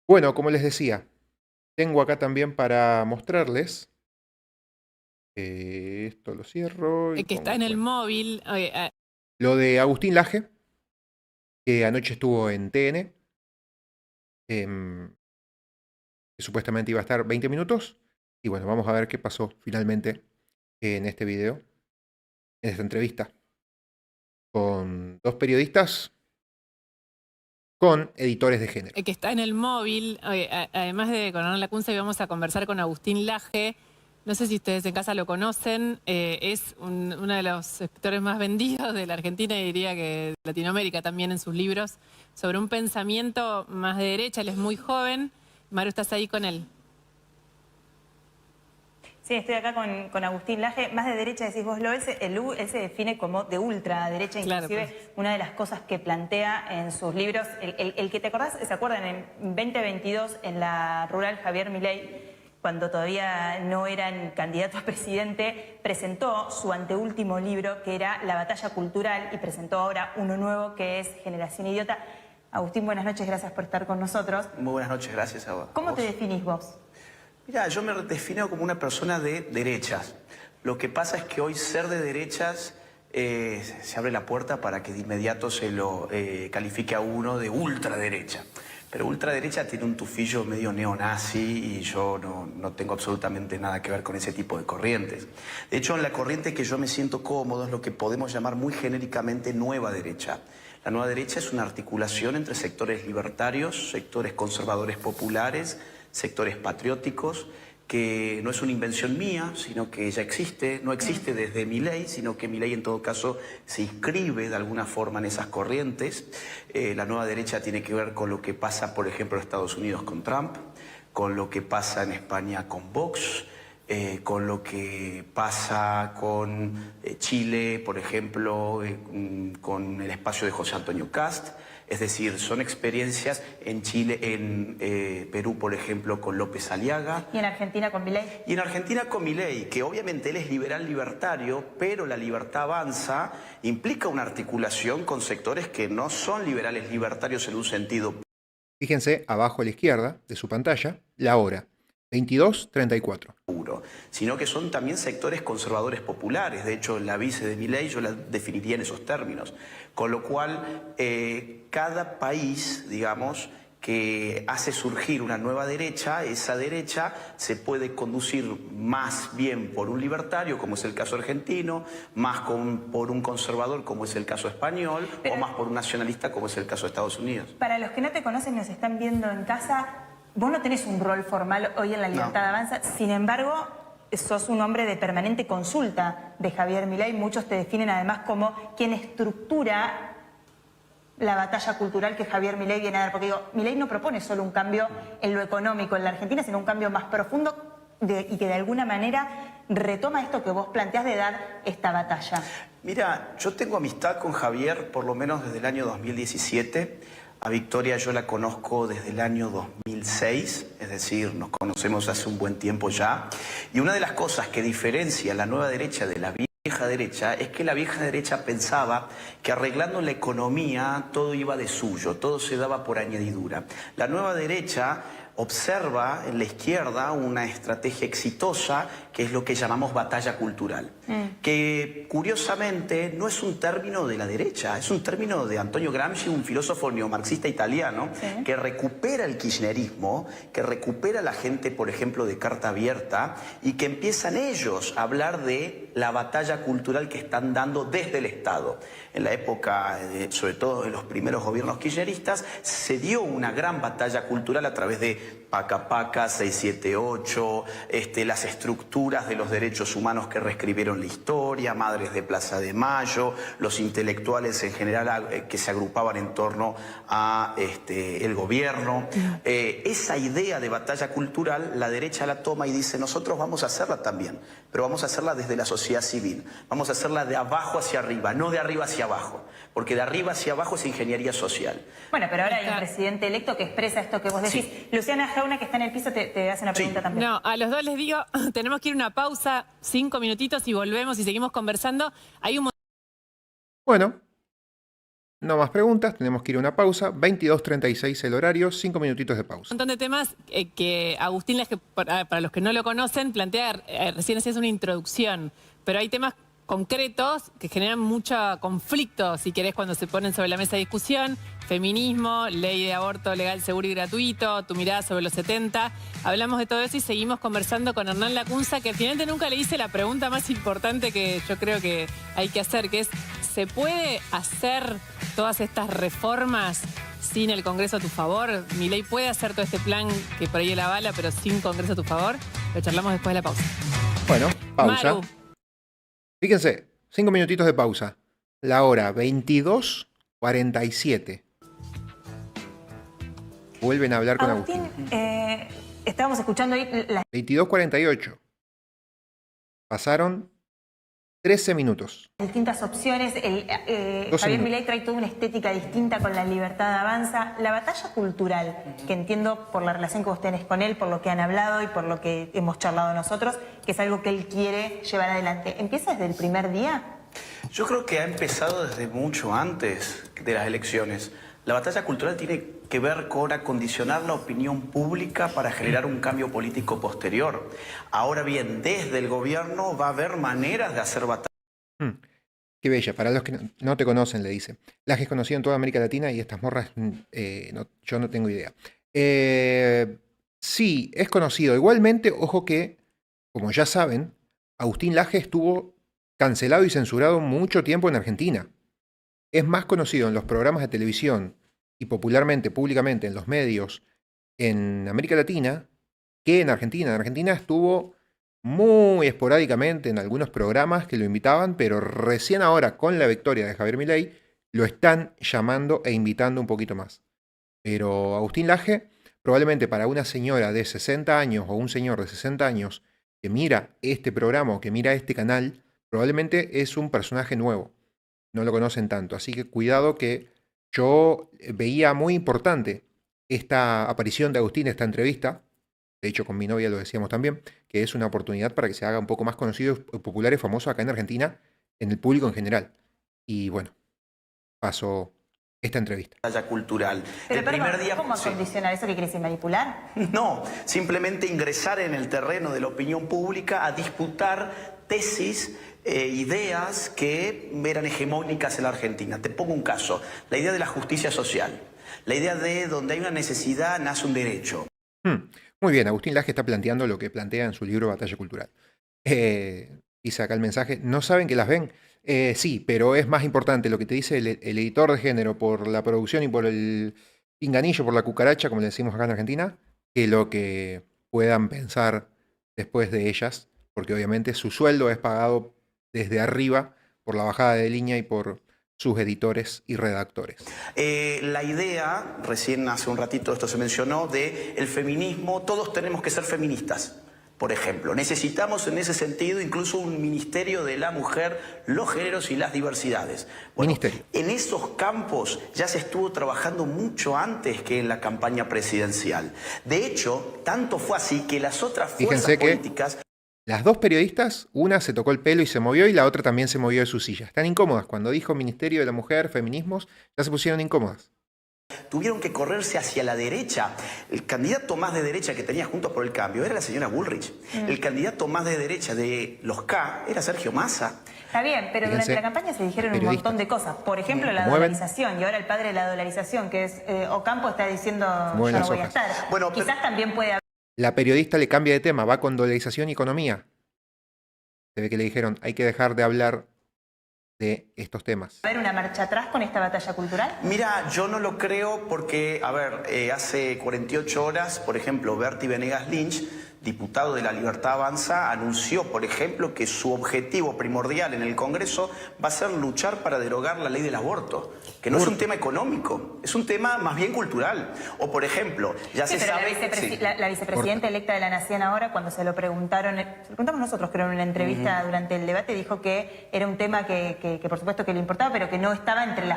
Bueno, como les decía, tengo acá también para mostrarles. Esto lo cierro y Que está en pongo, el bueno, móvil. lo de Agustín Laje, que anoche estuvo en TN, em, que supuestamente iba a estar 20 minutos. Y bueno, vamos a ver qué pasó finalmente en este video, en esta entrevista, con dos periodistas, con editores de género. Que está en el móvil. Además de con Hernán Lacunza, íbamos a conversar con Agustín Laje. No sé si ustedes en casa lo conocen. Es uno de los escritores más vendidos de la Argentina y diría que de Latinoamérica también en sus libros, sobre un pensamiento más de derecha. Él es muy joven. Maru, ¿estás ahí con él? Sí, estoy acá con Agustín Laje. Más de derecha decís vos, él se define como de ultraderecha, Claro, inclusive pues. una de las cosas que plantea en sus libros, el que te acordás, ¿se acuerdan? En 2022, en la rural, Javier Milei, cuando todavía no eran candidato a presidente, presentó su anteúltimo libro, que era La batalla cultural, y presentó ahora uno nuevo, que es Generación Idiota. Agustín, buenas noches, gracias por estar con nosotros. Muy buenas noches, gracias a vos. ¿Cómo te definís vos? Mira, yo me defino como una persona de derechas. Lo que pasa es que hoy ser de derechas se abre la puerta para que de inmediato se lo califique a uno de ultraderecha. Pero ultraderecha tiene un tufillo medio neonazi y yo no tengo absolutamente nada que ver con ese tipo de corrientes. De hecho, en la corriente que yo me siento cómodo es lo que podemos llamar muy genéricamente nueva derecha. La nueva derecha es una articulación entre sectores libertarios, sectores conservadores populares, sectores patrióticos, que no es una invención mía, sino que ya existe, no existe desde Milei, sino que Milei en todo caso se inscribe de alguna forma en esas corrientes. La nueva derecha tiene que ver con lo que pasa, por ejemplo, en Estados Unidos con Trump, con lo que pasa en España con Vox, con lo que pasa con Chile, por ejemplo, con el espacio de José Antonio Cast. Es decir, son experiencias en Chile, en Perú, por ejemplo, con López Aliaga. ¿Y en Argentina con Milei? Y en Argentina con Milei, que obviamente él es liberal libertario, pero la libertad avanza implica una articulación con sectores que no son liberales libertarios en un sentido Fíjense abajo a la izquierda de su pantalla la hora, 22:34. puro, sino que son también sectores conservadores populares. De hecho, la vice de Milei yo la definiría en esos términos. Con lo cual, cada país, digamos, que hace surgir una nueva derecha, esa derecha se puede conducir más bien por un libertario, como es el caso argentino, más por un conservador, como es el caso español, o más por un nacionalista, como es el caso de Estados Unidos. Para los que no te conocen y nos están viendo en casa, vos no tenés un rol formal hoy en la Libertad No. Avanza, sin embargo, sos un hombre de permanente consulta de Javier Milei. Muchos te definen además como quien estructura la batalla cultural que Javier Milei viene a dar. Porque digo, Milei no propone solo un cambio en lo económico en la Argentina, sino un cambio más profundo y que de alguna manera retoma esto que vos planteás de dar esta batalla. Mira, yo tengo amistad con Javier por lo menos desde el año 2017. A Victoria yo la conozco desde el año 2006, es decir, nos conocemos hace un buen tiempo ya. Y una de las cosas que diferencia la nueva derecha de la vieja derecha es que la vieja derecha pensaba que arreglando la economía todo iba de suyo, todo se daba por añadidura. La nueva derecha observa en la izquierda una estrategia exitosa que es lo que llamamos batalla cultural, que curiosamente no es un término de la derecha, es un término de Antonio Gramsci, un filósofo neomarxista italiano, que recupera el kirchnerismo, que recupera a la gente, por ejemplo, de Carta Abierta, y que empiezan ellos a hablar de la batalla cultural que están dando desde el Estado. En la época, sobre todo en los primeros gobiernos kirchneristas, se dio una gran batalla cultural a través de Paca Paca, 678, las estructuras de los derechos humanos que reescribieron la historia, Madres de Plaza de Mayo, los intelectuales en general que se agrupaban en torno a el gobierno. Esa idea de batalla cultural, la derecha la toma y dice, nosotros vamos a hacerla también, pero vamos a hacerla desde la sociedad civil, vamos a hacerla de abajo hacia arriba, no de arriba hacia abajo, porque de arriba hacia abajo es ingeniería social. Bueno, pero ahora hay un presidente electo que expresa esto que vos decís. Sí. Luciana Jauna, que está en el piso, te hace una pregunta también. No, a los dos les digo, tenemos que ir a una pausa, 5 minutitos y volvemos y seguimos conversando. Hay un Bueno, no más preguntas, tenemos que ir a una pausa. 22:36 el horario, 5 minutitos de Un pausa. montón de temas que Agustín, para los que no lo conocen, plantea, recién hacías una introducción, pero hay temas concretos que generan mucho conflicto, si querés, cuando se ponen sobre la mesa de discusión. Feminismo, ley de aborto legal, seguro y gratuito, tu mirada sobre los 70. Hablamos de todo eso y seguimos conversando con Hernán Lacunza, que finalmente nunca le hice la pregunta más importante que yo creo que hay que hacer, que es, ¿se puede hacer todas estas reformas sin el Congreso a tu favor? ¿Milei puede hacer todo este plan que por ahí él avala, pero sin Congreso a tu favor? Lo charlamos después de la pausa. Bueno, pausa. Maru. Fíjense, 5 minutitos de pausa. La hora 22:47. Vuelven a hablar con Agustín, Agustín. estábamos escuchando ahí las 22:48. Pasaron 13 minutos. distintas opciones. 12 Javier minutos. Milei trae toda una estética distinta con la libertad de avanza. La batalla cultural, que entiendo por la relación que vos tenés con él, por lo que han hablado y por lo que hemos charlado nosotros, que es algo que él quiere llevar adelante. ¿Empieza desde el primer día? Yo creo que ha empezado desde mucho antes de las elecciones. La batalla cultural tiene que ver con acondicionar la opinión pública para generar un cambio político posterior. Ahora bien, desde el gobierno va a haber maneras de hacer batalla. Qué bella. Para los que no te conocen, le dice. Las que es conocido en toda América Latina y estas morras, yo no tengo idea. Sí, es conocido. Igualmente, ojo que, como ya saben, Agustín Laje estuvo cancelado y censurado mucho tiempo en Argentina. Es más conocido en los programas de televisión y popularmente, públicamente, en los medios en América Latina que en Argentina. En Argentina estuvo muy esporádicamente en algunos programas que lo invitaban, pero recién ahora, con la victoria de Javier Milei, lo están llamando e invitando un poquito más. Pero Agustín Laje, probablemente para una señora de 60 años o un señor de 60 años que mira este programa o que mira este canal, probablemente es un personaje nuevo. No lo conocen tanto. Así que cuidado, que yo veía muy importante esta aparición de Agustín, esta entrevista. De hecho, con mi novia lo decíamos también, que es una oportunidad para que se haga un poco más conocido, popular y famoso acá en Argentina, en el público en general. Y bueno, pasó esta entrevista. Batalla cultural. Pero El primer día, ¿cómo sí. acondicionar eso? ¿Qué quiere decir? ¿Manipular? No, simplemente ingresar en el terreno de la opinión pública a disputar tesis, ideas que eran hegemónicas en la Argentina. Te pongo un caso, la idea de la justicia social, la idea de donde hay una necesidad nace un derecho. Muy bien, Agustín Laje está planteando lo que plantea en su libro Batalla Cultural. Dice acá el mensaje, ¿no saben que las ven? Sí, pero es más importante lo que te dice el editor de género por la producción y por el pinganillo, por la cucaracha, como le decimos acá en Argentina, que lo que puedan pensar después de ellas, porque obviamente su sueldo es pagado desde arriba por la bajada de línea y por sus editores y redactores. La idea, recién hace un ratito esto se mencionó, de el feminismo, todos tenemos que ser feministas. Por ejemplo, necesitamos en ese sentido incluso un ministerio de la mujer, los géneros y las diversidades. Bueno, Ministerio. en esos campos ya se estuvo trabajando mucho antes que en la campaña presidencial. De hecho, tanto fue así que las otras fuerzas Fíjense que políticas... Las dos periodistas, una se tocó el pelo y se movió y la otra también se movió de su silla. Están incómodas. Cuando dijo Ministerio de la Mujer, feminismos, ya se pusieron incómodas. tuvieron que correrse hacia la derecha. El candidato más de derecha que tenía Juntos por el Cambio era la señora Bullrich. El candidato más de derecha de los K era Sergio Massa. Está bien, pero Fíjense, durante la campaña se dijeron un periodistas. montón de cosas. Por ejemplo, la Mueven. dolarización. Y ahora el padre de la dolarización, que es Ocampo, está diciendo Mueven yo no las voy a hojas. estar. Bueno, pero- Quizás también puede haber La periodista le cambia de tema, va con dolarización y economía. Se ve que le dijeron, hay que dejar de hablar de estos temas. una marcha atrás con esta batalla cultural. Mira, yo no lo creo porque, a ver, hace 48 horas, por ejemplo, Bertie Venegas Lynch, diputado de La Libertad Avanza, anunció, por ejemplo, que su objetivo primordial en el Congreso va a ser luchar para derogar la ley del aborto, que no es un tema económico, es un tema más bien cultural. O, por ejemplo, ya Sí, se pero sabe... sí. la vicepresidenta electa de la Nación ahora, cuando se lo preguntaron, se lo preguntamos nosotros, creo, en una entrevista durante el debate, dijo que era un tema que por supuesto que le importaba, pero que no estaba entre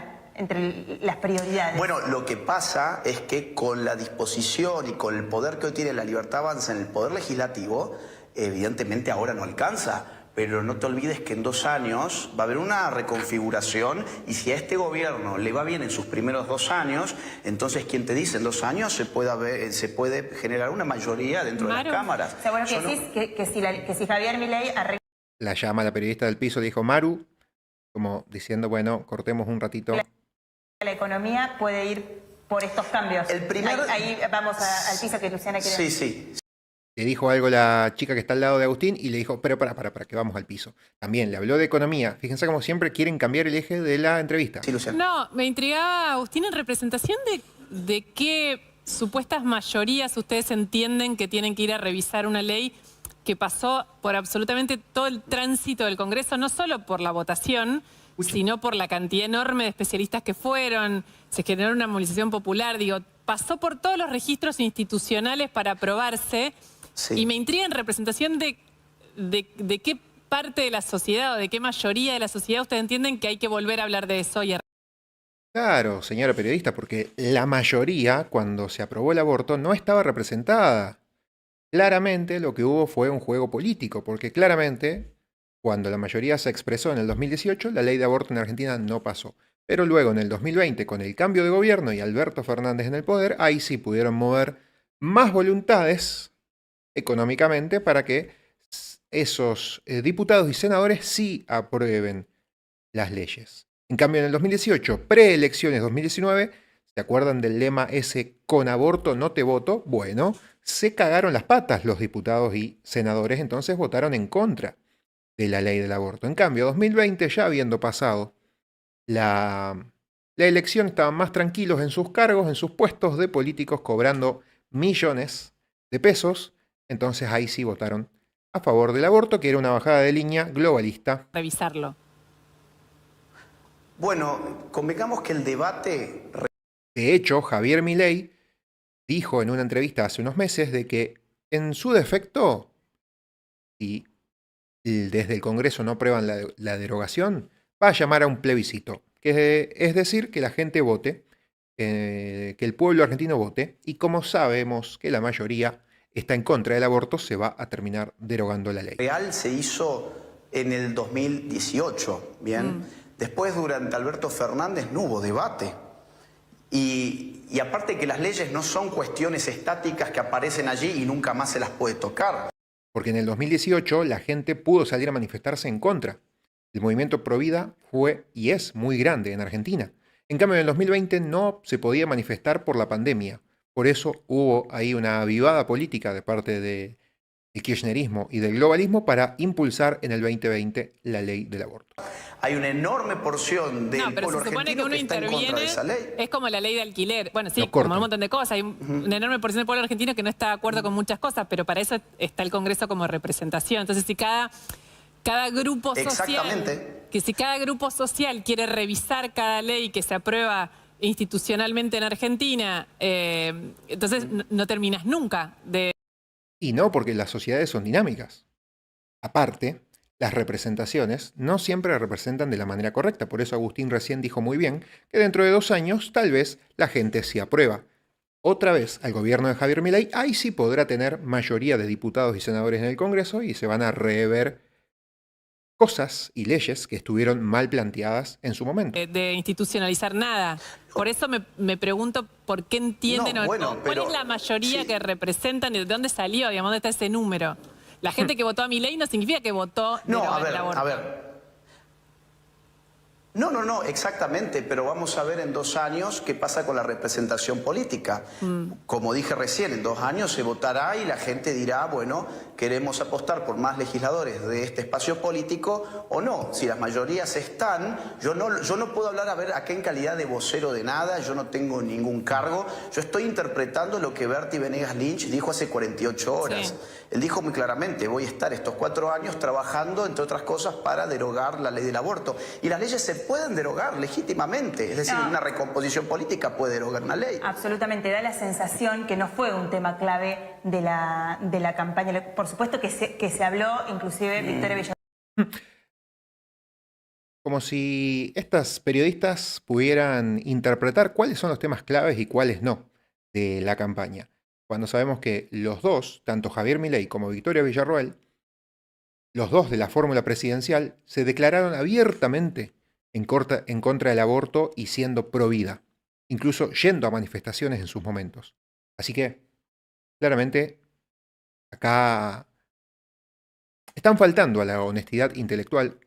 las prioridades. Bueno, lo que pasa es que con la disposición y con el poder que hoy tiene La Libertad Avanza en el poder legislativo, evidentemente ahora no alcanza. pero no te olvides que en 2 años va a haber una reconfiguración y si a este gobierno le va bien en sus primeros 2 años, entonces, ¿quién te dice? En 2 años se puede generar una mayoría dentro de las cámaras. O sea, bueno, que decís que si Javier Milei arregla La llama la periodista del piso, le dijo Maru, como diciendo, bueno, cortemos un ratito. la economía, puede ir por estos cambios. Ahí vamos al piso que Luciana quiere. Sí, sí. Le dijo algo la chica que está al lado de Agustín y le dijo, pero para, que vamos al piso. También le habló de economía. Fíjense como siempre quieren cambiar el eje de la entrevista. Sí, Luciana. No, me intrigaba, Agustín, en representación de qué supuestas mayorías ustedes entienden que tienen que ir a revisar una ley que pasó por absolutamente todo el tránsito del Congreso, no solo por la votación, sino por la cantidad enorme de especialistas que fueron, se generó una movilización popular, digo, pasó por todos los registros institucionales para aprobarse. Sí. Y me intriga en representación de qué parte de la sociedad o de qué mayoría de la sociedad ustedes entienden que hay que volver a hablar de eso. Claro, señora periodista, porque la mayoría, cuando se aprobó el aborto, no estaba representada. Claramente lo que hubo fue un juego político, porque claramente, cuando la mayoría se expresó en el 2018, la ley de aborto en Argentina no pasó. Pero luego, en el 2020, con el cambio de gobierno y Alberto Fernández en el poder, ahí sí pudieron mover más voluntades económicamente para que esos diputados y senadores sí aprueben las leyes. En cambio, en el 2018, preelecciones 2019, ¿se acuerdan del lema ese con aborto no te voto? Bueno, se cagaron las patas los diputados y senadores, entonces votaron en contra de la ley del aborto. En cambio, 2020, ya habiendo pasado la elección, estaban más tranquilos en sus cargos, en sus puestos de políticos, cobrando millones de pesos. Entonces ahí sí votaron a favor del aborto, que era una bajada de línea globalista. Revisarlo. Bueno, convengamos que el debate... De hecho, Javier Milei dijo en una entrevista hace unos meses de que en su defecto, si desde el Congreso no aprueban la derogación, va a llamar a un plebiscito, que es decir, que la gente vote, que el pueblo argentino vote, y como sabemos que la mayoría está en contra del aborto, se va a terminar derogando la ley. Real se hizo en el 2018, ¿bien? Después, durante Alberto Fernández, no hubo debate. Y aparte que las leyes no son cuestiones estáticas que aparecen allí y nunca más se las puede tocar. Porque en el 2018 la gente pudo salir a manifestarse en contra. El movimiento Provida fue y es muy grande en Argentina. En cambio, en el 2020 no se podía manifestar por la pandemia. Por eso hubo ahí una avivada política de parte del kirchnerismo y del globalismo para impulsar en el 2020 la ley del aborto. Hay una enorme porción del pueblo argentino que está en contra de esa ley. Es como la ley de alquiler. Bueno, sí, como un montón de cosas. Hay una enorme porción del pueblo argentino que no está de acuerdo con muchas cosas, pero para eso está el Congreso como representación. Entonces, si cada grupo social, si cada grupo social quiere revisar cada ley que se aprueba institucionalmente en Argentina, entonces no terminas nunca de... Y no, porque las sociedades son dinámicas. Aparte, las representaciones no siempre representan de la manera correcta. Por eso Agustín recién dijo muy bien que dentro de 2 años tal vez la gente se aprueba otra vez al gobierno de Javier Milei. Ahí sí podrá tener mayoría de diputados y senadores en el Congreso y se van a rever cosas y leyes que estuvieron mal planteadas en su momento. De institucionalizar nada. Por eso me pregunto por qué entienden cuál es la mayoría que representan y de dónde salió, digamos, dónde está ese número. La gente que votó a Milei no significa que votó el aborto. A ver. No, exactamente, pero vamos a ver en 2 años qué pasa con la representación política. Como dije recién, en 2 años se votará y la gente dirá, bueno, queremos apostar por más legisladores de este espacio político o no. Si las mayorías están, yo no puedo hablar a qué en calidad de vocero de nada, yo no tengo ningún cargo. Yo estoy interpretando lo que Bertie Venegas Lynch dijo hace 48 horas. Sí. Él dijo muy claramente, voy a estar estos 4 años trabajando, entre otras cosas, para derogar la ley del aborto. Y las leyes se pueden derogar legítimamente, es decir, una recomposición política puede derogar una ley. Absolutamente, da la sensación que no fue un tema clave de la campaña. Por supuesto que se habló, inclusive Victoria Villarroel. Como si estas periodistas pudieran interpretar cuáles son los temas claves y cuáles no de la campaña. Cuando sabemos que los dos, tanto Javier Milei como Victoria Villarroel, los dos de la fórmula presidencial, se declararon abiertamente en contra del aborto y siendo pro vida, incluso yendo a manifestaciones en sus momentos. Así que, claramente, acá están faltando a la honestidad intelectual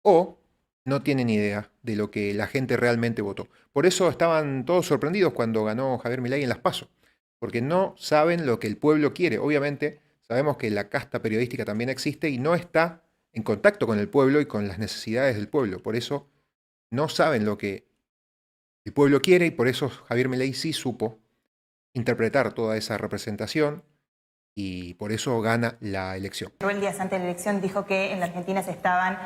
o no tienen idea de lo que la gente realmente votó. Por eso estaban todos sorprendidos cuando ganó Javier Milei en las PASO, porque no saben lo que el pueblo quiere. Obviamente, sabemos que la casta periodística también existe y no está en contacto con el pueblo y con las necesidades del pueblo. Por eso no saben lo que el pueblo quiere y por eso Javier Milei sí supo interpretar toda esa representación y por eso gana la elección. Rubén Díaz antes de la elección dijo que en la Argentina se estaban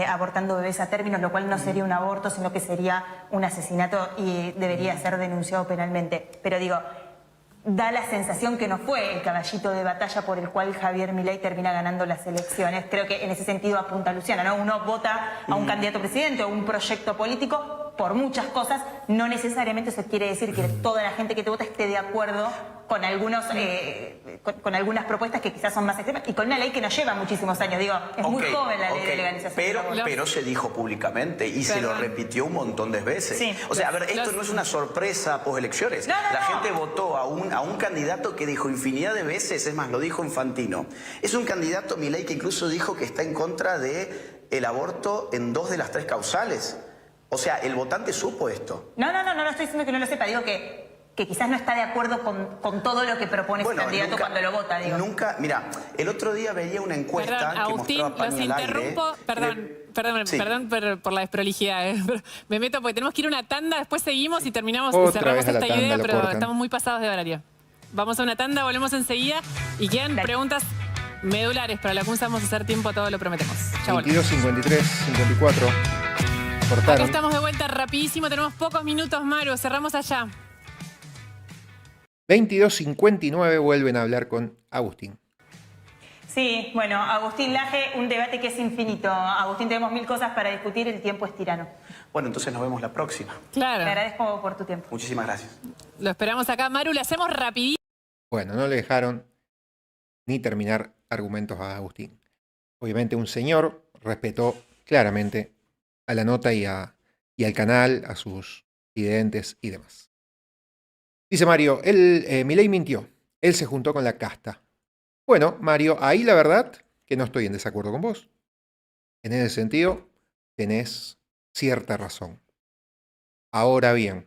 abortando bebés a términos, lo cual no sería un aborto, sino que sería un asesinato y debería ser denunciado penalmente. Pero digo, da la sensación que no fue el caballito de batalla por el cual Javier Milei termina ganando las elecciones. Creo que en ese sentido apunta Luciana, ¿no? Uno vota a un candidato a presidente o un proyecto político por muchas cosas, no necesariamente eso quiere decir que toda la gente que te vota esté de acuerdo con algunos con algunas propuestas que quizás son más extremas y con una ley que nos lleva muchísimos años. Digo, es muy joven la ley de legalización. Pero se dijo públicamente y se lo repitió un montón de veces. Sí. O sea, a ver, esto no es una sorpresa postelecciones. La gente votó a un candidato que dijo infinidad de veces, es más, lo dijo Infantino. Es un candidato, Milei, que incluso dijo que está en contra del aborto en 2 de las 3 causales. O sea, el votante supo esto. No estoy diciendo que no lo sepa, digo que quizás no está de acuerdo con todo lo que propone ese candidato cuando lo vota, digo. Nunca, mira, el otro día veía una encuesta que Agustín, mostraba Paño los al aire. interrumpo, perdón por la desprolijidad, me meto porque tenemos que ir a una tanda, después seguimos y terminamos y cerramos esta idea, pero estamos muy pasados de horario. Vamos a una tanda, volvemos enseguida y quedan preguntas medulares para la CUNSA, vamos a hacer tiempo a todo, lo prometemos. Ya 22, 53, 54. Cortaron. Acá estamos de vuelta rapidísimo, tenemos pocos minutos, Maru, cerramos allá. 22:59 vuelven a hablar con Agustín. Sí, bueno, Agustín Laje, un debate que es infinito. Agustín, tenemos 1000 cosas para discutir, el tiempo es tirano. Bueno, entonces nos vemos la próxima. Claro. Te agradezco por tu tiempo. Muchísimas gracias. Lo esperamos acá, Maru, le hacemos rapidito. Bueno, no le dejaron ni terminar argumentos a Agustín. Obviamente un señor respetó claramente a la nota y al canal, a sus videntes y demás. Dice Mario, Milei mintió, él se juntó con la casta. Bueno, Mario, ahí la verdad que no estoy en desacuerdo con vos. En ese sentido, tenés cierta razón. Ahora bien,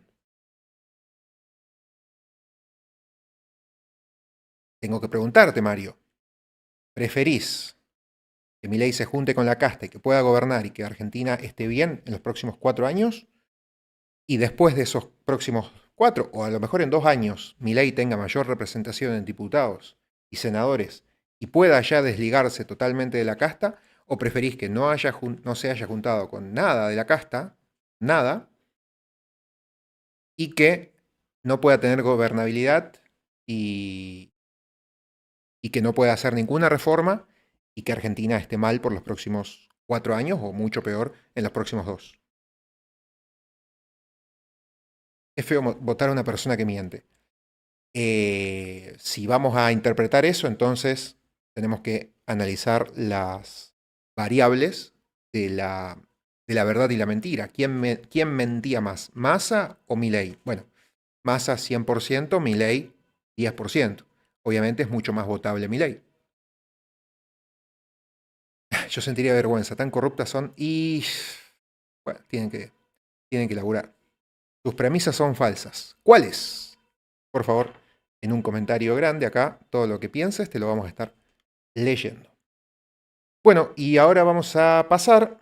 tengo que preguntarte, Mario, ¿preferís que Milei se junte con la casta y que pueda gobernar y que Argentina esté bien en los próximos 4 años? Y después de esos próximos 4, o a lo mejor en 2 años, Milei tenga mayor representación en diputados y senadores y pueda ya desligarse totalmente de la casta, o preferís que no se haya juntado con nada de la casta, nada, y que no pueda tener gobernabilidad y que no pueda hacer ninguna reforma y que Argentina esté mal por los próximos 4 años o mucho peor en los próximos 2. Es feo votar a una persona que miente. Si vamos a interpretar eso, entonces tenemos que analizar las variables de la verdad y la mentira. ¿Quién mentía más? ¿Massa o Milei? Bueno, Massa 100%, Milei 10%. Obviamente es mucho más votable Milei. Yo sentiría vergüenza, tan corruptas son y bueno, tienen que laburar. Tus premisas son falsas. ¿Cuáles? Por favor, en un comentario grande acá, todo lo que pienses te lo vamos a estar leyendo. Bueno, y ahora vamos a pasar